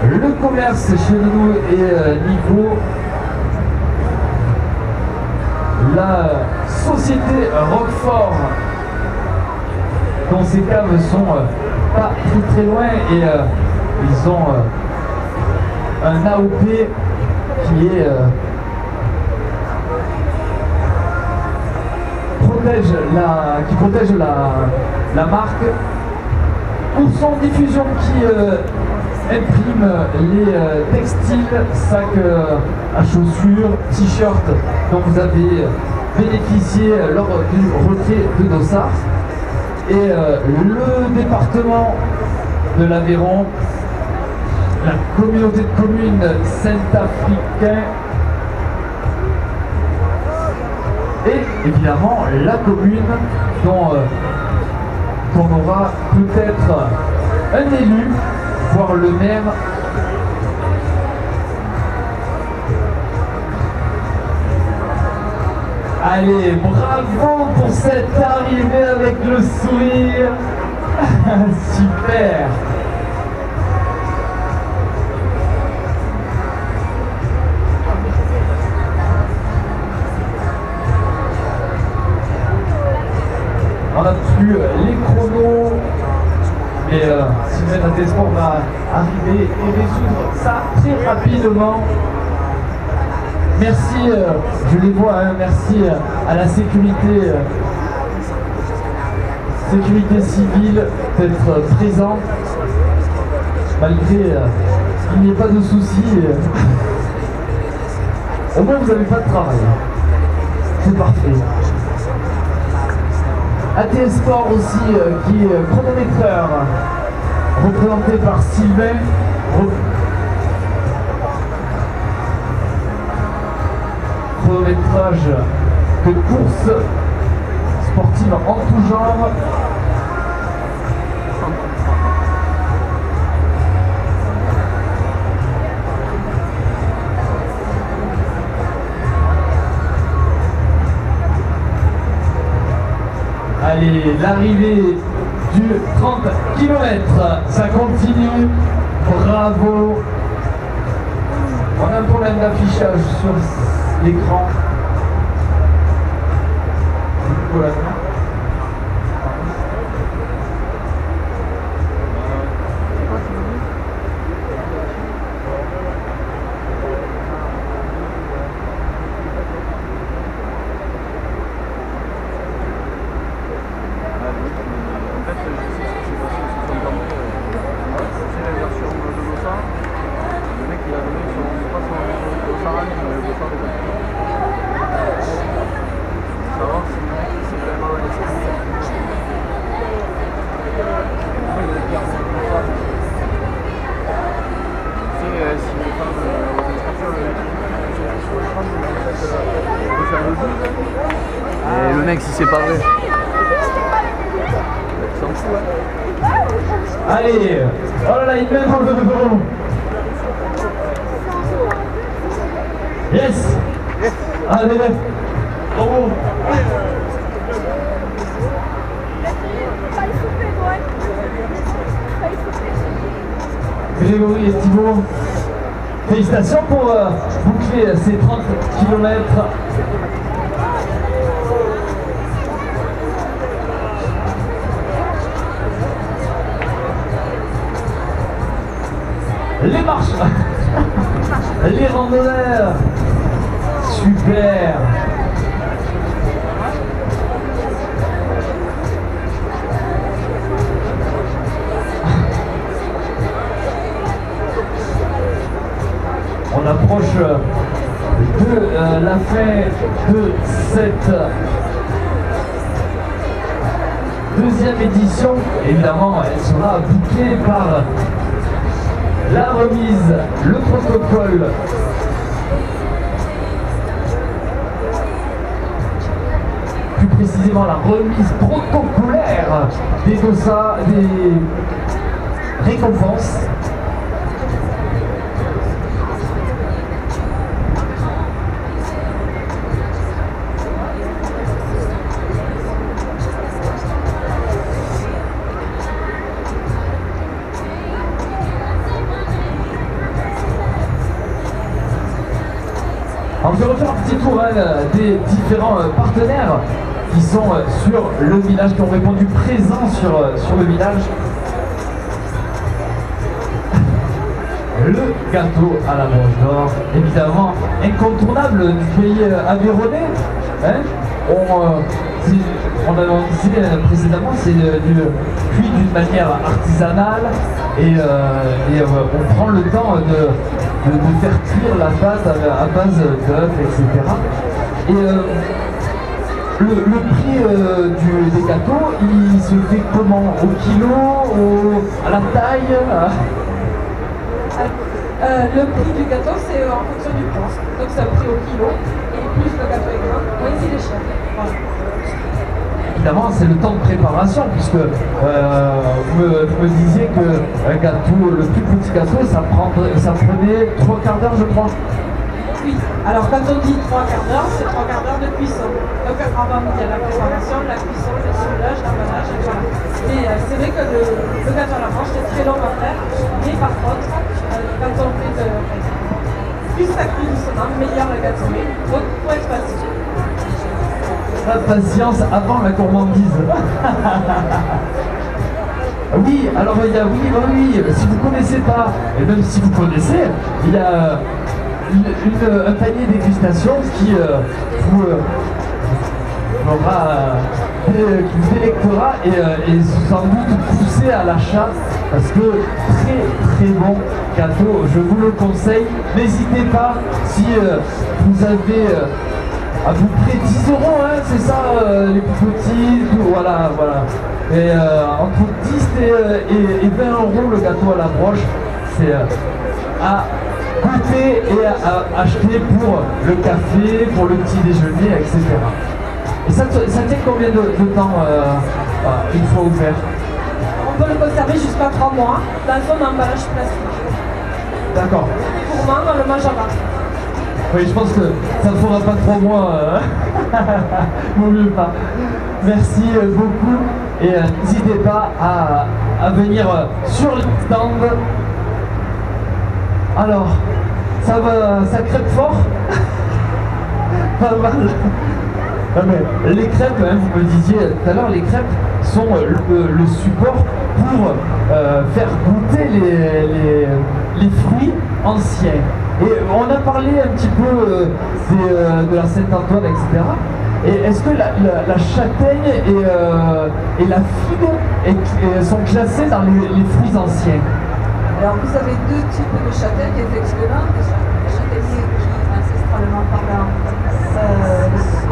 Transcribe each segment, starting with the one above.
Le commerce chez nous est niveau. La société Roquefort, dont ces caves sont pas très loin, et ils ont un AOP qui est qui protège la marque. Pour son diffusion qui imprime les textiles, sacs à chaussures, t-shirts dont vous avez bénéficié lors du retrait de Dossard. Et le département de l'Aveyron, la communauté de communes Saint-Africain et évidemment la commune dont on aura peut-être un élu, voire le maire. Allez, bravo pour cette arrivée avec le sourire. Super. On a plus les chronos, mais Sylvain Atesport va arriver et résoudre ça très rapidement. Merci, je les vois, hein, merci à la sécurité civile d'être présent, malgré qu'il n'y ait pas de soucis. Au moins vous n'avez pas de travail. C'est parfait. ATS Sport aussi, qui est chronométreur, représenté par Sylvain. Chronométrage de course sportive en tout genre. Allez, l'arrivée du 30 km, ça continue, bravo. On a un problème d'affichage sur l'écran. Voilà. Et le mec, si c'est pas vrai. Allez, oh là là, il met dans le dos. Yes. Allez, bravo. Grégory et Thibaut, félicitations pour boucler ces 30 km. Les marches, les randonneurs, super. On approche de la fin de cette deuxième édition. Évidemment, elle sera bouclée par la remise, le protocole, plus précisément la remise protocolaire des dossards, des récompenses. Alors je vais refaire un petit tour des différents partenaires qui sont sur le village, qui ont répondu présent sur le village. Le gâteau à la broche d'or, évidemment incontournable du pays aveyronnais. Hein, on avait dit précédemment, c'est cuit d'une manière artisanale et on prend le temps de faire cuire la pâte à base d'œufs, etc. Et le prix des gâteaux, il se fait comment? Au kilo, à la taille? Le prix du gâteau, c'est en fonction du poids. Donc c'est un prix au kilo. Et plus le gâteau est grand, moins il est cher. Voilà. Évidemment, c'est le temps de préparation, puisque vous me disiez qu'un gâteau, le plus petit gâteau, ça prenait 3 quarts d'heure, je crois. Oui, alors quand on dit 3 quarts d'heure, c'est 3 quarts d'heure de cuisson. Donc avant, il y a la préparation, la cuisson, le soulage, l'emballage, et voilà. Mais c'est vrai que le gâteau à la broche, c'est très long à faire. Mais par contre, quand on fait plus ça cuit doucement, meilleur le gâteau est. Donc il faut être patient. La patience avant la gourmandise. Oui, alors il y a, oui, si vous ne connaissez pas, et même si vous connaissez, il y a un panier dégustation qui vous délectera et sans doute pousser à l'achat, parce que très bon gâteau, je vous le conseille. N'hésitez pas, si vous avez à peu près 10 €, hein, c'est ça, les plus petits, voilà. Et entre 10 et 20 € le gâteau à la broche, c'est à goûter et à acheter pour le café, pour le petit déjeuner, etc. Et ça tient combien de temps une fois ouvert? On peut le conserver jusqu'à 3 mois dans son emballage plastique. D'accord. Gourmand, on le mange à part. Oui, je pense que ça ne fera pas 3 mois. Vaut mieux pas. Merci beaucoup. Et n'hésitez pas à venir sur le stand. Alors, ça crêpe fort. Pas mal. Non, mais les crêpes, hein, vous me disiez tout à l'heure, les crêpes sont le support pour faire goûter les fruits anciens. Et on a parlé un petit peu de la Saint-Antoine, etc. Et est-ce que la châtaigne et la figue sont classées dans les fruits anciens? Alors vous avez deux types de châtaignes, effectivement. Les châtaigniers qui, ancestralement parlant,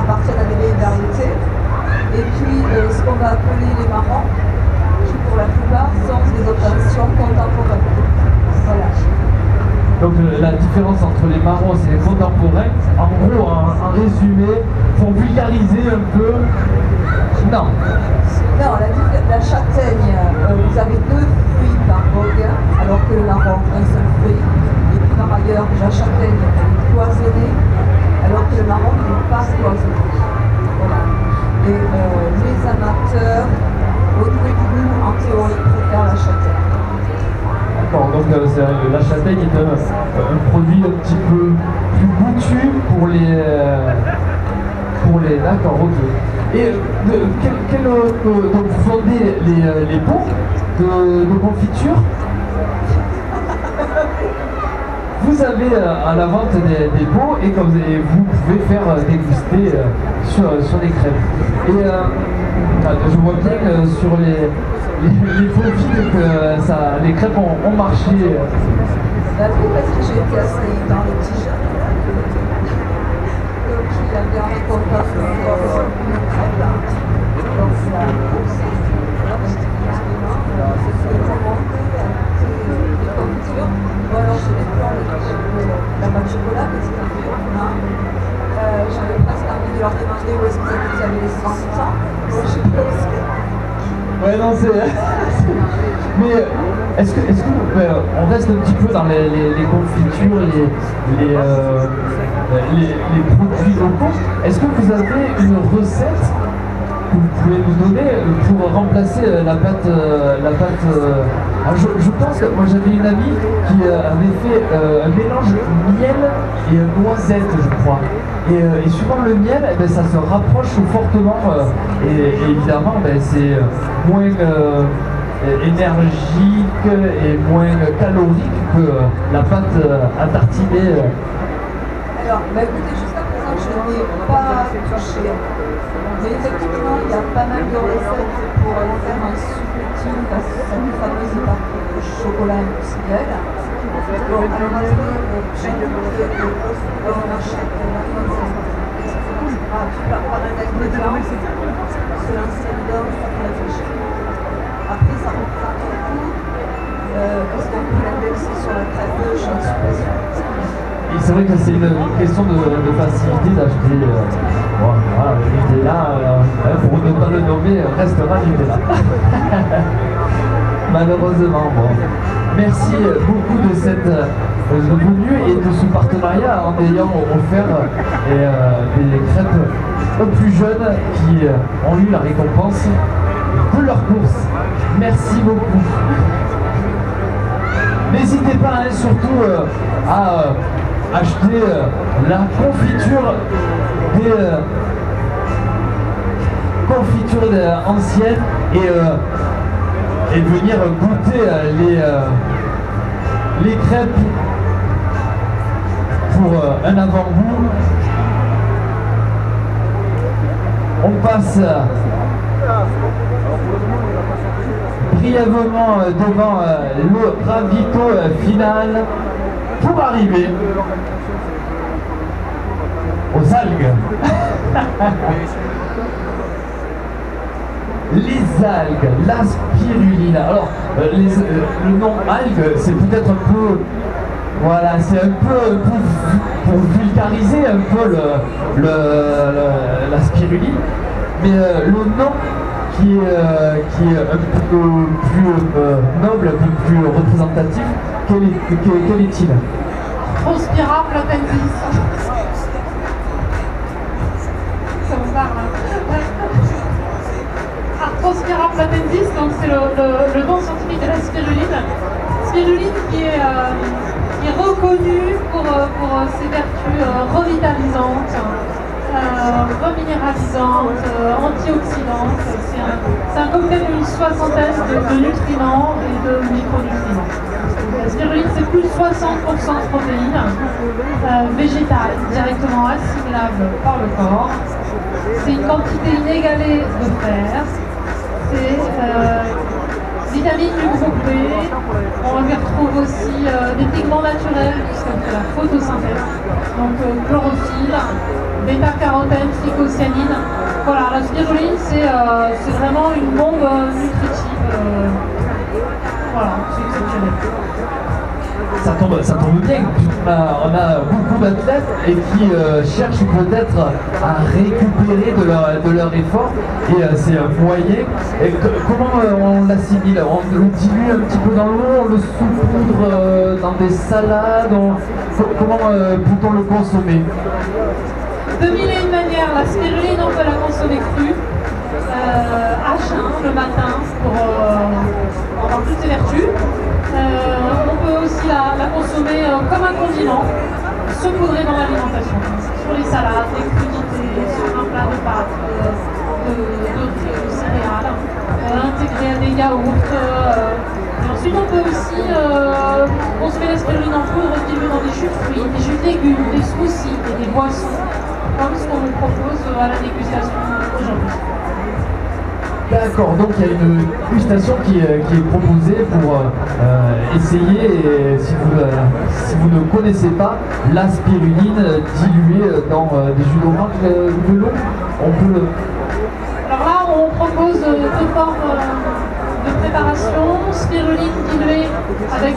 appartiennent à des vieilles variétés. Et puis ce qu'on va appeler les marrons, qui pour la plupart sont des obtentions contemporaines. Voilà. Donc la différence entre les marrons et les contemporains, en gros, en résumé, pour vulgariser un peu, non. Non, la châtaigne, vous avez deux fruits par vogue, alors que le marron, un seul fruit. Et puis par ailleurs, la châtaigne est cloisonnée, alors que le marron n'est pas cloisonné. Voilà. Et les amateurs, au niveau du goût, en théorie, préfèrent la châtaigne. Donc la châtaigne est un produit un petit peu plus goûtu pour les d'accord, ok. Et donc vous vendez les pots de confiture. Vous avez à la vente des pots et comme vous pouvez faire déguster sur des crêpes. Et je vois bien que sur les faux vides que les crêpes ont marché. Bah oui, parce que j'ai été assez dans les petits jeunes. Donc il avait un réconfort pour une crêpe. Donc ça aussi, c'est ce que remonter des confitures. Ou alors je vais prendre la pâte de chocolat, parce que j'avais presque envie de leur demander où est-ce que vous avez les 100%. Donc je pense que... Ouais, non, c'est. Mais est-ce que on reste un petit peu dans les confitures, les produits locaux. Est-ce que vous avez une recette que vous pouvez nous donner pour remplacer la pâte Alors je pense que moi j'avais une amie qui avait fait un mélange miel et noisette, je crois. Et suivant le miel, eh ben, ça se rapproche fortement et évidemment ben, c'est moins énergique et moins calorique que la pâte à tartiner. Alors, bah écoutez, jusqu'à présent, je n'ai pas touché. Mais effectivement, il y a pas mal de recettes pour faire un supplétif parce que ça nous favorise les parties de chocolat industriel. Bon, alors après, j'ai vu que on achète la recette. Par un ingrédient, c'est l'ancienne d'or, ça peut réfléchir. Après, ça reprend un coup. Est-ce qu'on peut l'indexer sur la crème de je ne suis pas sûre. Et c'est vrai que c'est une question de facilité d'acheter. Voilà, Nutella, pour ne pas le nommer, restera Nutella. Malheureusement, bon. Merci beaucoup de cette venue et de ce partenariat en ayant offert des crêpes aux plus jeunes qui ont eu la récompense de leur course. Merci beaucoup. N'hésitez pas surtout à acheter la confiture des confitures anciennes et venir goûter les crêpes pour un avant-goût. On passe brièvement devant le ravito final pour arriver aux algues. Les algues, la spirulina. Alors, le nom algue, c'est peut-être un peu... Voilà, c'est un peu pour vulgariser un peu la spiruline. Mais le nom qui est un peu plus noble, un peu plus représentatif, quel est-il? Prospira platendis. Ça vous parle, hein? Prospira platendis, donc c'est le nom scientifique de la spiruline. Spiruline qui est reconnue pour ses vertus revitalisantes, reminéralisantes, antioxydantes. C'est un cocktail d'une soixantaine de nutriments et de micronutriments. La spiruline, c'est plus de 60% de protéines végétales directement assimilables par le corps. C'est une quantité inégalée de fer. C'est vitamines du groupe B. On y retrouve aussi des pigments naturels puisqu'elle fait la photosynthèse. Donc chlorophylle, bêta-carotène, phycocyanine. Voilà, la spiruline, c'est vraiment une bombe nutritive. Voilà, c'est exceptionnel. Ça tombe bien, on a beaucoup d'athlètes et qui cherchent peut-être à récupérer de leur effort et c'est un moyen. Et comment on l'assimile? On le dilue un petit peu dans l'eau, on le saupoudre dans des salades, comment peut-on le consommer? De mille et une manières, la spiruline on peut la consommer crue, à jeun le matin pour avoir toutes ses vertus. On peut aussi la consommer comme un condiment, saupoudré dans l'alimentation, sur les salades, les crudités, sur un plat de pâtes, de céréales, intégré à des yaourts. Et ensuite on peut aussi consommer la spiruline en poudre diluée dans des jus de fruits, des jus de légumes, des smoothies et des boissons, comme ce qu'on nous propose à la dégustation aujourd'hui. D'accord, donc il y a une dégustation qui est proposée pour essayer, et si vous ne connaissez pas, la spiruline diluée dans des jus d'orange de l'eau, on peut le... Alors là, on propose deux formes de préparation, spiruline diluée avec